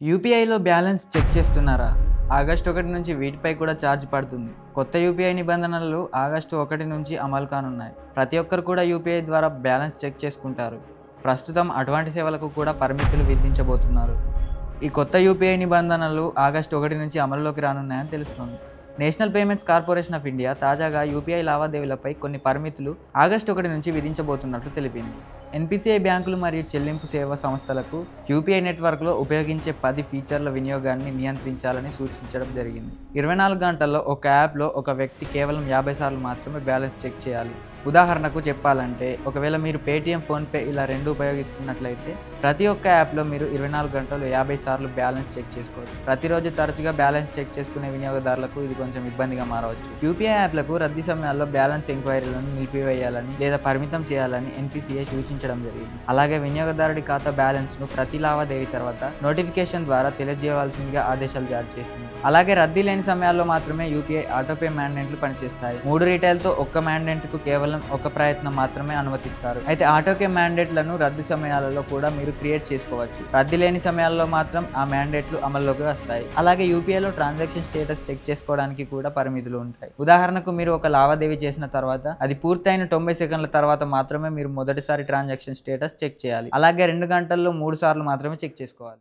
యూపీఐలో balance check చేస్తున్నారా? August 1 నుంచి వీటిపై కూడా ఛార్జ్ పడుతుంది. కొత్త యూపీఐ నిబంధనలు ఆగస్టు 1 నుంచి అమలు కానున్నాయి. ప్రతి ఒక్కరు కూడా యూపీఐ ద్వారా బ్యాలెన్స్ చెక్ చేసుకుంటారు. ప్రస్తుతం అటువంటి సేవలకు కూడా పరిమితులు విధించబోతున్నారు. ఈ కొత్త యూపీఐ నిబంధనలు ఆగస్టు 1 నుంచి అమలులోకి రానున్నాయని తెలుస్తోంది. National payments corporation of India తాజాగా యూపీఐ లావాదేవీలపై కొన్ని పరిమితులు ఆగస్టు 1 నుంచి విధించబోతున్నట్లు తెలిపింది. ఎన్పిసిఐ బ్యాంకులు మరియు చెల్లింపు సేవా సంస్థలకు యూపీఐ నెట్వర్క్లో ఉపయోగించే 10 ఫీచర్ల వినియోగాన్ని నియంత్రించాలని సూచించడం జరిగింది. 24 గంటల్లో ఒక యాప్లో ఒక వ్యక్తి కేవలం 50 సార్లు మాత్రమే బ్యాలెన్స్ చెక్ చేయాలి. ఉదాహరణకు చెప్పాలంటే, ఒకవేళ మీరు పేటీఎం, ఫోన్పే ఇలా రెండు ఉపయోగిస్తున్నట్లయితే ప్రతి ఒక్క యాప్లో మీరు 24 గంటలు 50 సార్లు బ్యాలెన్స్ చెక్ చేసుకోవచ్చు. ప్రతిరోజు తరచుగా బ్యాలెన్స్ చెక్ చేసుకునే వినియోగదారులకు ఇది కొంచెం ఇబ్బందిగా మారవచ్చు. యూపీఐ యాప్లకు రద్దీ సమయాల్లో బ్యాలెన్స్ ఎంక్వైరీలను నిలిపివేయాలని లేదా పరిమితం చేయాలని ఎన్పిసిఐ సూచించడం జరిగింది. అలాగే వినియోగదారుడి ఖాతా బ్యాలెన్స్ను ప్రతి లావాదేవీ తర్వాత నోటిఫికేషన్ ద్వారా తెలియజేయవలసిందిగా ఆదేశాలు జారీ చేసింది. అలాగే రద్దీ లేని సమయాల్లో మాత్రమే యూపీఐ ఆటోపే మ్యాండేట్లు పనిచేస్తాయి. 3 రీటైల్తో ఒక్క మ్యాండేట్కు కేవలం ఒక ప్రయత్నం మాత్రమే అనుమతిస్తారు. అయితే ఆటోకే మ్యాండేట్లను రద్దు సమయాలలో కూడా మీరు క్రియేట్ చేసుకోవచ్చు. రద్దీ లేని సమయాల్లో మాత్రం ఆ మ్యాండేట్లు అమల్లోకి వస్తాయి. అలాగే యూపీఐలో ట్రాన్సాక్షన్ స్టేటస్ చెక్ చేసుకోవడానికి కూడా పరిమితులు ఉంటాయి. ఉదాహరణకు, మీరు ఒక లావాదేవీ చేసిన తర్వాత అది పూర్తయిన 90 సెకండ్ల తర్వాత మాత్రమే మీరు మొదటిసారి ట్రాన్సాక్షన్ స్టేటస్ చెక్ చేయాలి. అలాగే 2 గంటల్లో 3 సార్లు మాత్రమే చెక్ చేసుకోవాలి.